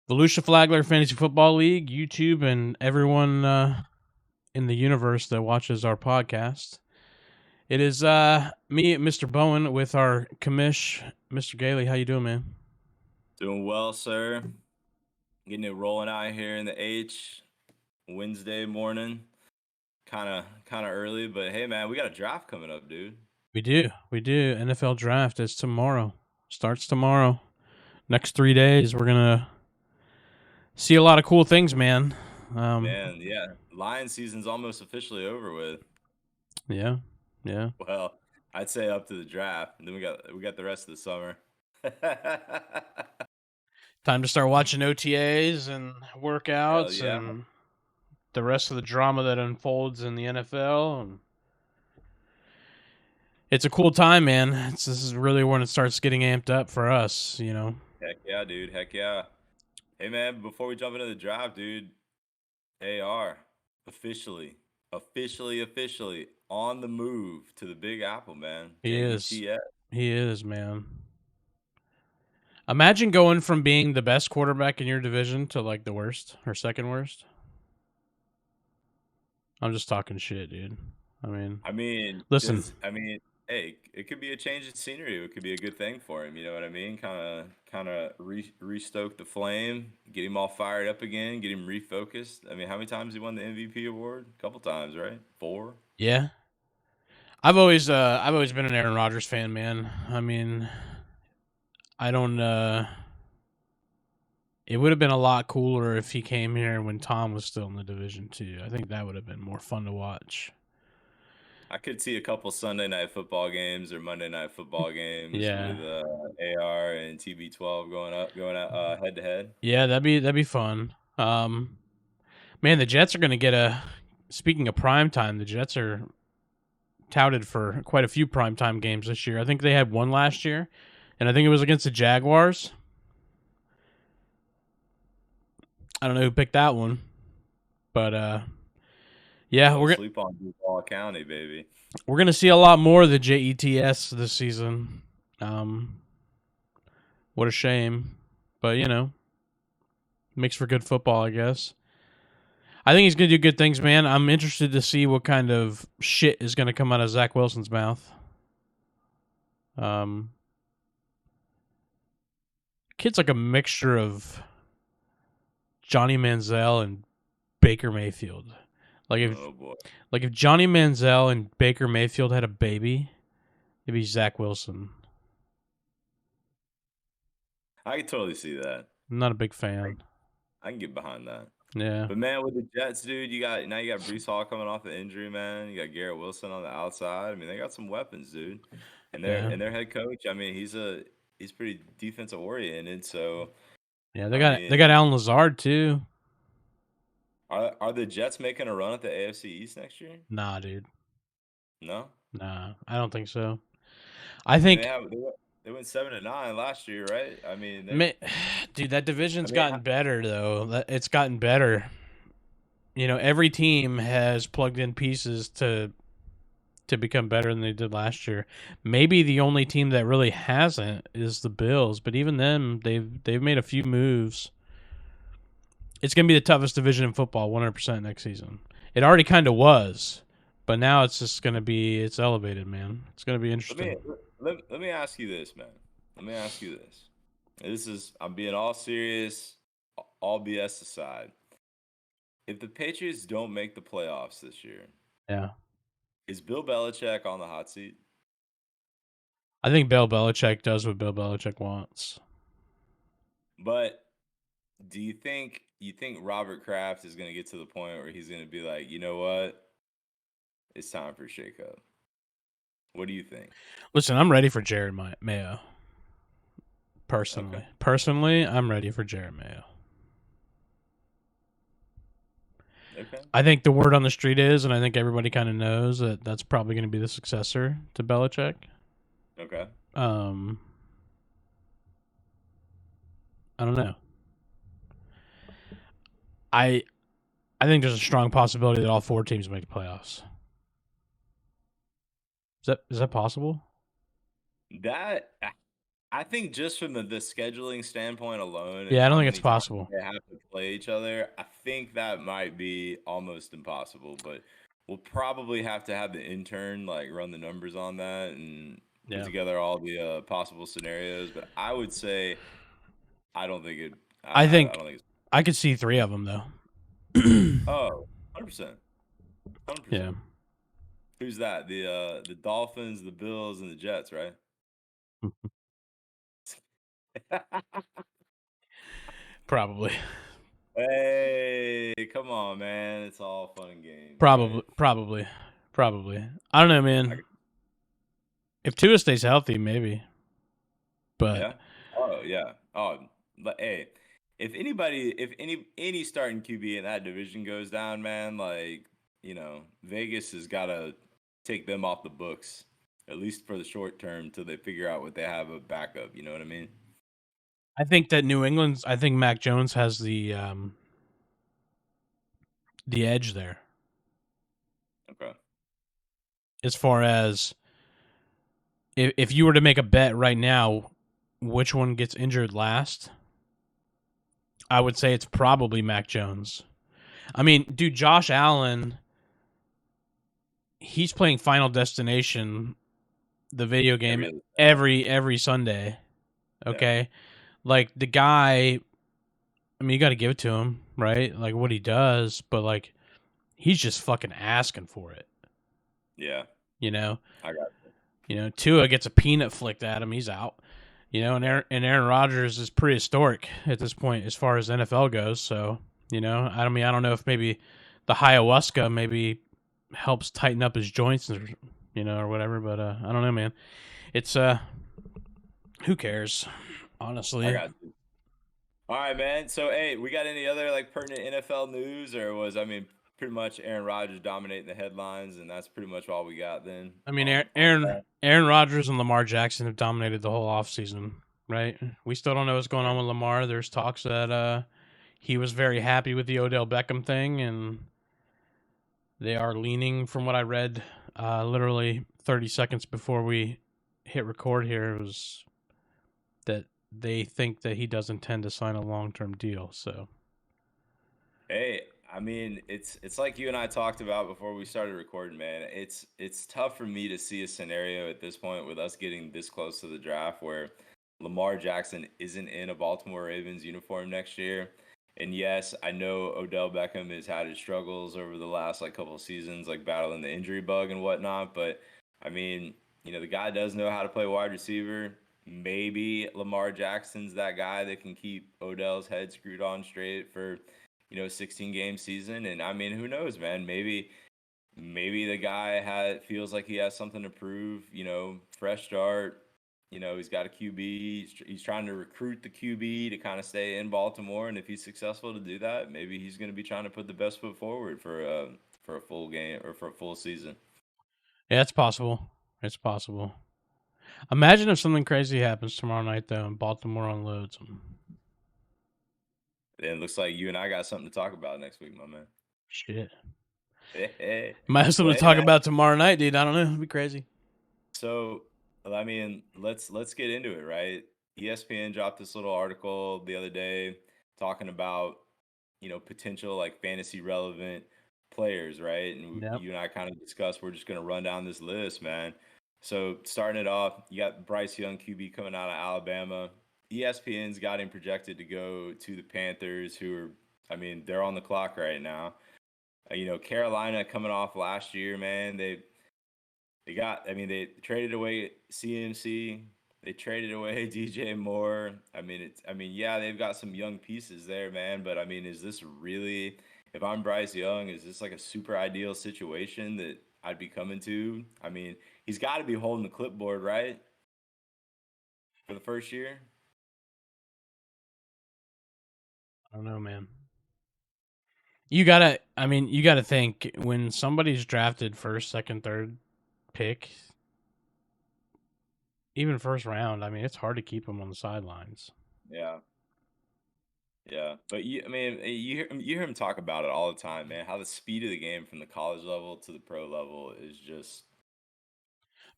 Volusia Flagler Fantasy Football League, YouTube, and everyone in the universe that watches our podcast. It is me, Mr. Bowen, with our commish, Mr. Gailey. How you doing, man? Doing well, sir. Getting it rolling out here in the H Wednesday morning. Kind of early, but hey, man, we got a draft coming up, dude. We do. NFL draft is tomorrow. Starts tomorrow. Next 3 days, we're gonna see a lot of cool things, man. Man, yeah, Lion season's almost officially over with. Yeah. Well, I'd say up to the draft, and then we got the rest of the summer. Time to start watching OTAs and Hell workouts yeah. and the rest of the drama that unfolds in the NFL. And it's a cool time, man. This is really when it starts getting amped up for us, you know. Heck yeah, dude. Heck yeah. Hey, man, before we jump into the draft, dude, AR officially on the move to the Big Apple, man. He is. JETS. He is, man. Imagine going from being the best quarterback in your division to like the worst or second worst. I'm just talking shit, dude. I mean, listen. Hey, it could be a change in scenery. It could be a good thing for him. You know what I mean? Kind of restoke the flame, get him all fired up again, get him refocused. I mean, how many times he won the MVP award? A couple times, right? 4. Yeah. I've always been an Aaron Rodgers fan, man. I mean, I don't. It would have been a lot cooler if he came here when Tom was still in the division too. I think that would have been more fun to watch. I could see a couple Sunday night football games or Monday night football games Yeah. with AR and TB12 going out head to head. Yeah, that'd be fun. Man, the Jets are going to get a. Speaking of primetime, the Jets are touted for quite a few primetime games this year. I think they had one last year, and I think it was against the Jaguars. I don't know who picked that one, but yeah, Don't sleep on Duval County, baby. We're gonna see a lot more of the JETS this season. What a shame, but you know, makes for good football, I guess. I think he's gonna do good things, man. I'm interested to see what kind of shit is gonna come out of Zach Wilson's mouth. Kid's like a mixture of Johnny Manziel and Baker Mayfield. Like if Johnny Manziel and Baker Mayfield had a baby, it'd be Zach Wilson. I can totally see that. I'm not a big fan. I can get behind that. Yeah. But man, with the Jets, dude, you got Breece Hall coming off the injury, man. You got Garrett Wilson on the outside. I mean, they got some weapons, dude. And their head coach, I mean, he's pretty defensive oriented, so yeah, they got Alan Lazard too. Are the Jets making a run at the AFC East next year? Nah, dude. No? Nah, I don't think so. I think they went 7-9 last year, right? I mean, dude, that division's gotten better though. It's gotten better. You know, every team has plugged in pieces to become better than they did last year. Maybe the only team that really hasn't is the Bills, but even them, they've made a few moves. It's going to be the toughest division in football 100% next season. It already kind of was, but now it's just going to be, it's elevated, man. It's going to be interesting. Let me ask you this, man. I'm being all serious, all BS aside. If the Patriots don't make the playoffs this year, yeah, is Bill Belichick on the hot seat? I think Bill Belichick does what Bill Belichick wants. But do you think Robert Kraft is going to get to the point where he's going to be like, you know what? It's time for a shakeup. What do you think? Listen, I'm ready for Jared Mayo. Personally, I'm ready for Jared Mayo. Okay. I think the word on the street is, and I think everybody kind of knows that that's probably going to be the successor to Belichick. Okay. I don't know. I think there's a strong possibility that all 4 teams make the playoffs. Is that possible? That I think just from the scheduling standpoint alone and Yeah, I don't how think it's many times possible. they have to play each other, I think that might be almost impossible. But we'll probably have to have the intern like run the numbers on that and put Yeah. together all the possible scenarios. But I would say I don't think it. I I think don't think it's. I could see 3 of them though. Oh, 100%, Yeah. 100%. Who's that? The Dolphins, the Bills, and the Jets, right? Probably. Hey, come on, man! It's all fun and games, Probably right? probably. Probably. I don't know, man. If Tua stays healthy, maybe. But Yeah. Oh, yeah. Oh, but hey, if any starting QB in that division goes down, man, like, Vegas has got to take them off the books, at least for the short term, till they figure out what they have a backup. You know what I mean? I think that I think Mac Jones has the edge there Okay. as far as if you were to make a bet right now, which one gets injured last? I would say it's probably Mac Jones. I mean, dude, Josh Allen, he's playing Final Destination, the video game, Every other every Sunday. yeah, Okay, like the guy. I mean, you got to give it to him, right? Like what he does, but like he's just fucking asking for it. yeah. You know, I got Tua gets a peanut flicked at him, he's out. And yeah, Aaron Rodgers is prehistoric at this point as far as NFL goes. So I don't know if maybe the ayahuasca maybe helps tighten up his joints or or whatever. But I don't know, man. It's who cares, I honestly. got you. All right, man. So, hey, we got any other like pertinent NFL news, or was I mean, pretty much Aaron Rodgers dominating the headlines, and that's pretty much all we got then I mean, on that. Aaron Rodgers and Lamar Jackson have dominated the whole offseason, right? We still don't know what's going on with Lamar. There's talks that he was very happy with the Odell Beckham thing, and they are leaning, from what I read, literally 30 seconds before we hit record here, it was that they think that he does intend to sign a long-term deal. So, Hey, I mean, it's like you and I talked about before we started recording, man. It's tough for me to see a scenario at this point with us getting this close to the draft where Lamar Jackson isn't in a Baltimore Ravens uniform next year. And yes, I know Odell Beckham has had his struggles over the last like couple of seasons, like battling the injury bug and whatnot. But I mean, the guy does know how to play wide receiver. Maybe Lamar Jackson's that guy that can keep Odell's head screwed on straight for 16 game season. And I mean, who knows, man? Maybe the guy feels like he has something to prove. Fresh start. He's got a QB. He's trying to recruit the QB to kind of stay in Baltimore, and if he's successful to do that, maybe he's going to be trying to put the best foot forward for a full game or for a full season. yeah, it's possible. It's possible. Imagine if something crazy happens tomorrow night, though, and Baltimore unloads them. And it looks like you and I got something to talk about next week, my man. Shit. Hey, Might have something well, to hey, talk man. about tomorrow night, dude. I don't know. It'd be crazy. So, I mean, let's get into it, right? ESPN dropped this little article the other day talking about, potential like fantasy relevant players, right? And Yep. you and I kind of discussed we're just going to run down this list, man. So, starting it off, you got Bryce Young QB coming out of Alabama. ESPN's got him projected to go to the Panthers, who are, I mean, they're on the clock right now. Carolina coming off last year, man. They traded away CMC. They traded away DJ Moore. Yeah, they've got some young pieces there, man. But I mean, is this really, if I'm Bryce Young, is this like a super ideal situation that I'd be coming to? I mean, he's got to be holding the clipboard, right? For the first year? I don't know, man. You gotta think when somebody's drafted first, second, third pick, even first round. I mean, it's hard to keep them on the sidelines. Yeah. Yeah. But you hear him talk about it all the time, man. How the speed of the game from the college level to the pro level is just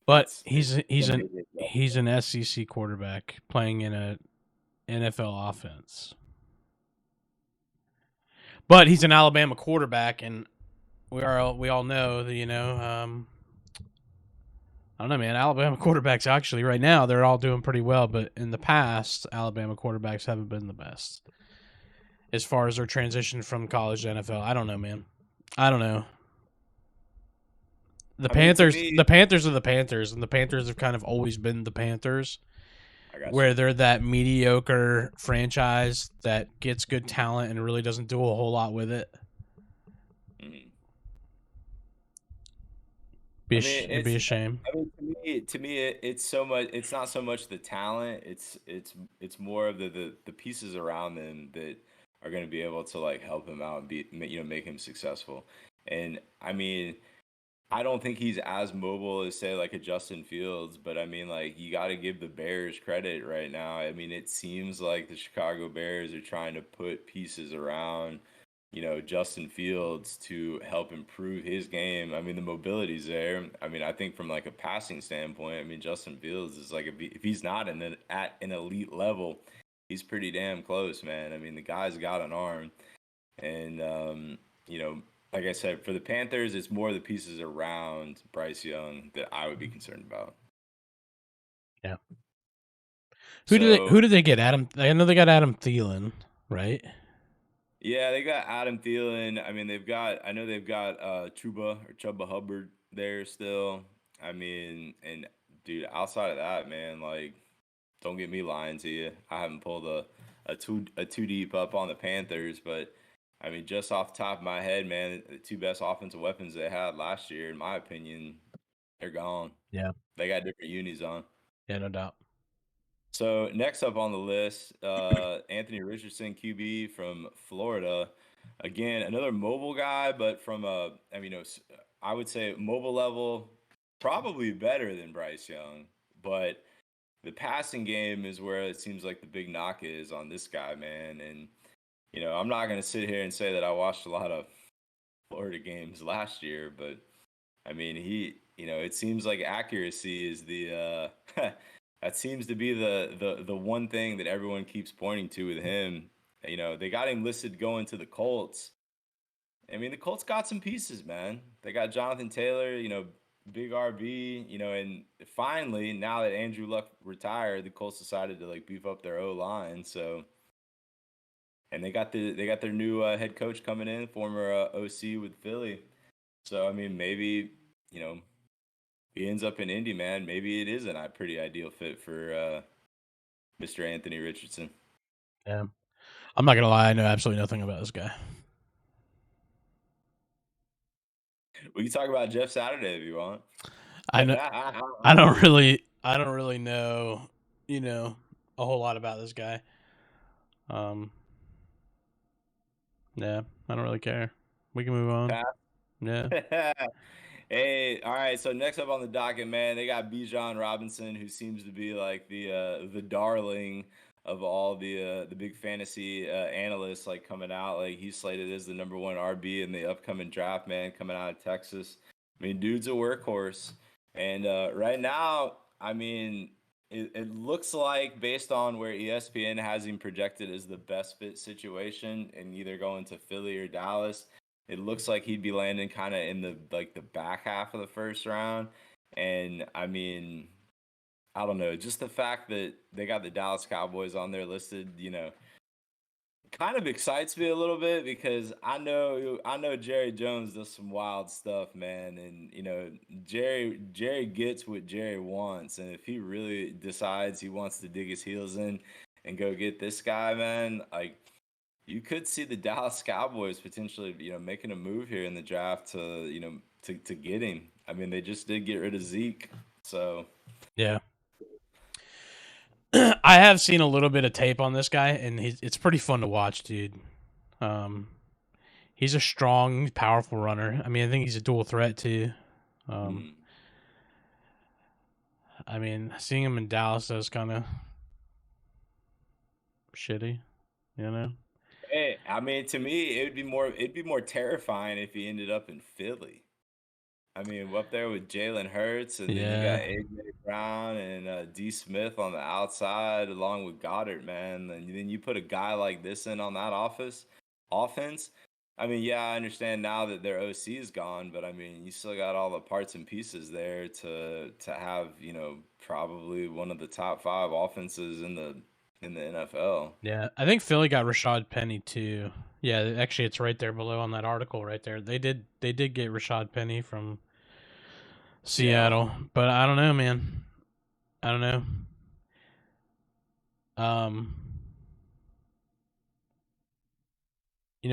But it's he's gonna an be the he's an SEC quarterback playing in a NFL offense. But he's an Alabama quarterback, and we all know that I don't know, man. Alabama quarterbacks actually right now they're all doing pretty well, but in the past, Alabama quarterbacks haven't been the best as far as their transition from college to NFL. I don't know, man. I don't know. The I mean, to Panthers, me, the Panthers are the Panthers, and the Panthers have kind of always been the Panthers, I got you. where they're that mediocre franchise that gets good talent and really doesn't do a whole lot with it. Mhm. I mean, It'd be a shame. I mean, it's so much. It's not so much the talent. It's more of the pieces around them that are going to be able to like help him out and make him successful. And I mean, I don't think he's as mobile as say like a Justin Fields, but I mean, like you got to give the Bears credit right now. I mean, it seems like the Chicago Bears are trying to put pieces around Justin Fields to help improve his game. I mean, the mobility's there. I mean, I think from like a passing standpoint, I mean, Justin Fields is like if he's not at an elite level, he's pretty damn close, man. I mean, the guy's got an arm, and you know, like I said, for the Panthers, it's more the pieces around Bryce Young that I would be concerned about. Yeah. Who So did they get? Adam. I know they got Adam Thielen, right? yeah, they got Adam Thielen. I mean, I know they've got Chuba Hubbard there still. I mean, and dude, outside of that, man, like, don't get me lying to you. I haven't pulled a two deep up on the Panthers, but I mean, just off the top of my head, man, the two best offensive weapons they had last year, in my opinion, they're gone. Yeah. They got different unis on. Yeah, no doubt. So next up on the list, Anthony Richardson, QB from Florida. Again, another mobile guy, but from I mean, I would say mobile level, probably better than Bryce Young. But the passing game is where it seems like the big knock is on this guy, man. And I'm not going to sit here and say that I watched a lot of Florida games last year, but I mean, it seems like accuracy is that seems to be the one thing that everyone keeps pointing to with him. They got him listed going to the Colts. I mean, the Colts got some pieces, man. They got Jonathan Taylor, big RB, and finally, now that Andrew Luck retired, the Colts decided to like beef up their O line. So, and they got their new head coach coming in, former OC with Philly. So, I mean, maybe you know he ends up in Indy, man. Maybe it is a pretty ideal fit for Mr. Anthony Richardson. Yeah. I'm not gonna lie. I know absolutely nothing about this guy. We can talk about Jeff Saturday if you want. I know. I don't really know. A whole lot about this guy. Um. Yeah. I don't really care. We can move on. Yeah. Hey, all right. So next up on the docket, man, they got Bijan Robinson, who seems to be like the darling of all the big fantasy analysts, like coming out. Like he's slated as the number one RB in the upcoming draft, man, coming out of Texas. I mean, dude's a workhorse, and right now, I mean, it looks like based on where ESPN has him projected as the best fit situation, and either going to Philly or Dallas, it looks like he'd be landing kind of in the back half of the first round. And I mean, I don't know, just the fact that they got the Dallas Cowboys on there listed, kind of excites me a little bit because I know Jerry Jones does some wild stuff, man, and Jerry gets what Jerry wants, and if he really decides he wants to dig his heels in and go get this guy, man, like you could see the Dallas Cowboys potentially, making a move here in the draft to, to get him. I mean, they just did get rid of Zeke, so Yeah. I have seen a little bit of tape on this guy, and it's pretty fun to watch, dude. Um, he's a strong, powerful runner. I mean, I think he's a dual threat too. Um, mm. I mean, seeing him in Dallas is kind of shitty, you know. Hey, I mean, to me, it'd be more terrifying if he ended up in Philly. I mean, up there with Jalen Hurts, and then you got Yeah. AJ Brown and D Smith on the outside, along with Goddard, man. And then you put a guy like this in on that offense. I mean, yeah, I understand now that their OC is gone, but I mean, you still got all the parts and pieces there to have, probably one of the top 5 offenses in the NFL. Yeah, I think Philly got Rashad Penny too. Yeah, actually, it's right there below on that article right there. They did get Rashad Penny from Seattle. Seattle, but I don't know, man. I don't know. Um,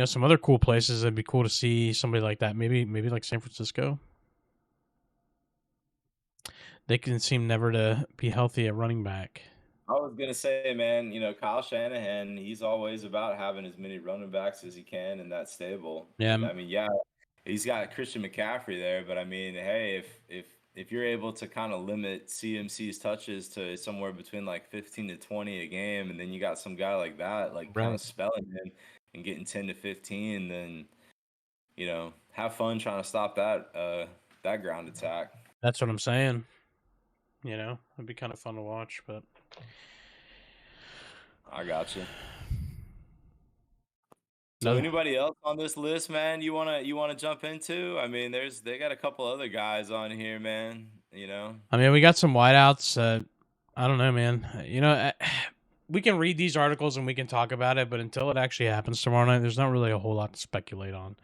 some other cool places that'd be cool to see somebody like that. Maybe like San Francisco. They can seem never to be healthy at running back. I was gonna say, man, Kyle Shanahan, he's always about having as many running backs as he can in that stable. Yeah, And I mean, yeah, he's got Christian McCaffrey there, but I mean, hey, if you're able to kind of limit CMC's touches to somewhere between like 15 to 20 a game, and then you got some guy like that, like kind right. of spelling him and getting 10 to 15, then have fun trying to stop that ground attack. That's what I'm saying. It'd be kind of fun to watch, but I got you. So no. anybody else on this list, man, you wanna jump into? I mean, they got a couple other guys on here, man. I mean, we got some wideouts. I don't know, man. We can read these articles and we can talk about it, but until it actually happens tomorrow night, there's not really a whole lot to speculate on,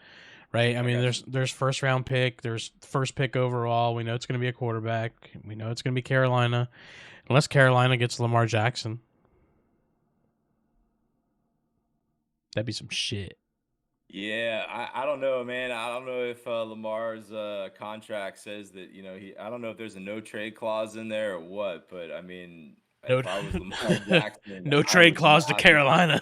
right? I I mean, got you. there's first round pick, there's first pick overall. We know it's going to be a quarterback. We know it's going to be Carolina, unless Carolina gets Lamar Jackson. That'd be some shit. Yeah, I don't know, man. I don't know if Lamar's contract says that I don't know if there's a no trade clause in there or what, but I mean, No, if I was Lamar Jackson, no I trade would clause to not be. Carolina.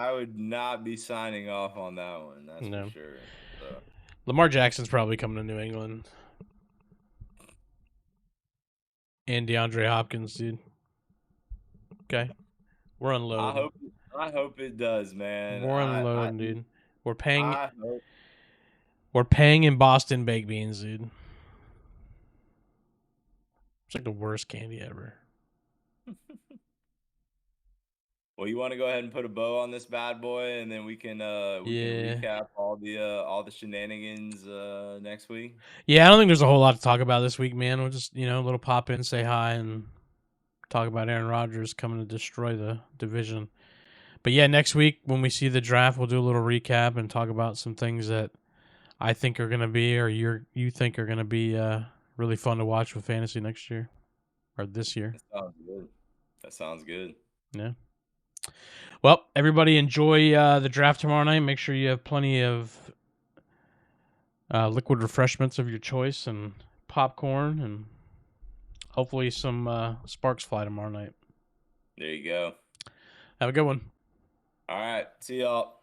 I would not be signing off on that one. That's for No, sure. So Lamar Jackson's probably coming to New England, and DeAndre Hopkins, dude. Okay, we're I unloading. hope I hope it does, man. We're unloading, dude. We're paying. I hope. We're paying in Boston baked beans, dude. It's like the worst candy ever. Well, you want to go ahead and put a bow on this bad boy, and then we can Yeah. recap all the shenanigans next week. Yeah, I don't think there's a whole lot to talk about this week, man. We'll just, a little pop in, say hi, and talk about Aaron Rodgers coming to destroy the division. But yeah, next week when we see the draft, we'll do a little recap and talk about some things that I think are going to be, or you think are going to be really fun to watch with fantasy next year or this year. That sounds good. That sounds good. Yeah. Well, everybody enjoy the draft tomorrow night. Make sure you have plenty of liquid refreshments of your choice and popcorn, and hopefully some sparks fly tomorrow night. There you go. Have a good one. All right. See y'all.